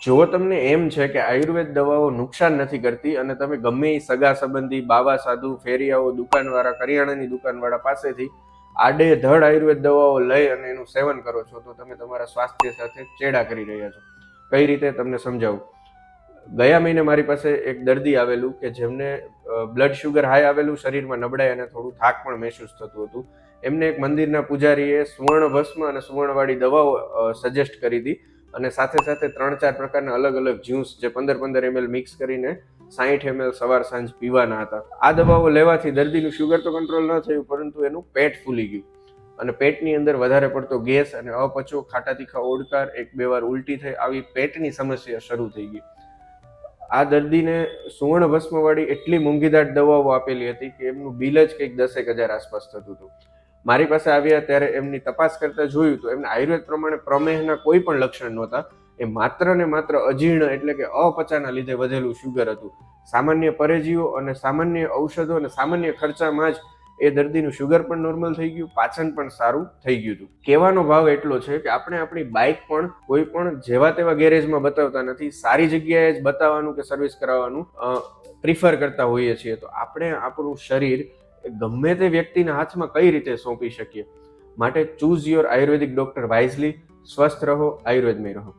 જો તમને એમ છે કે આયુર્વેદ દવાઓ નુકસાન નથી કરતી અને તમે ગમે એ સગા સંબંધી, બાવા સાધુ, ફેરિયાઓ, દુકાનવાળા, કરિયાણાની દુકાનવાળા પાસેથી આડેધડ આયુર્વેદ દવાઓ લઈ અને એનું સેવન કરો છો, તો તમે તમારા સ્વાસ્થ્ય સાથે ચેડા કરી રહ્યા છો. કઈ રીતે તમને સમજાવું. ગયા મહિને મારી પાસે એક દર્દી આવેલું કે જેમને બ્લડ શુગર હાઈ આવેલું, શરીરમાં નબળાઈ અને થોડું થાક પણ મહેસૂસ થતું હતું. એમને એક મંદિરના પૂજારીએ સુવર્ણ ભસ્મ અને સુવર્ણવાળી દવાઓ સજેસ્ટ કરી હતી અને સાથે સાથે 3-4 પ્રકારના અલગ અલગ જ્યુસ જે 15-15 ml મિક્સ કરીને 60 ml સવાર સાંજ પીવાના હતા. આ દવાઓ લેવાથી દર્દીનું શુગર તો કંટ્રોલ ન થયું, પરંતુ એનું પેટ ફૂલી ગયું અને પેટની અંદર વધારે પડતો ગેસ અને અપચો, ખાટા તીખા ઓડકાર, 1-2 વાર ઉલટી થઈ, આવી પેટની સમસ્યા શરૂ થઈ ગઈ. આ દર્દીને સુવર્ણ ભસ્મવાળી એટલી મોંઘીદાટ દવાઓ આપેલી હતી કે એમનું બિલ જ કંઈક 10,000 આસપાસ થતું હતું. મારી પાસે આવ્યા ત્યારે એમની તપાસ કરતા જોયું તો એમને આયુર્વેદ પ્રમાણે પ્રમેહના કોઈ પણ લક્ષણ નહોતા. એ માત્ર ને માત્ર અજીર્ણ એટલે કે અપચાના લીધે વધેલું શુગર હતું. સામાન્ય પરેજીઓ અને સામાન્ય ઔષધો અને સામાન્ય ખર્ચામાં જ એ દર્દીનું શુગર પણ નોર્મલ થઈ ગયું, પાચન પણ સારું થઈ ગયું હતું. કહેવાનો ભાવ એટલો છે કે આપણે આપણી બાઇક પણ કોઈ પણ જેવા તેવા ગેરેજમાં બતાવતા નથી, સારી જગ્યાએ જ બતાવવાનું કે સર્વિસ કરાવવાનું પ્રિફર કરતા હોઈએ છીએ. તો આપણે આપણું શરીર ગમે તે વ્યક્તિના હાથમાં કઈ રીતે સોંપી શકીએ. માટે choose your Ayurvedic doctor wisely. સ્વસ્થ રહો, આયુર્વેદમય રહો.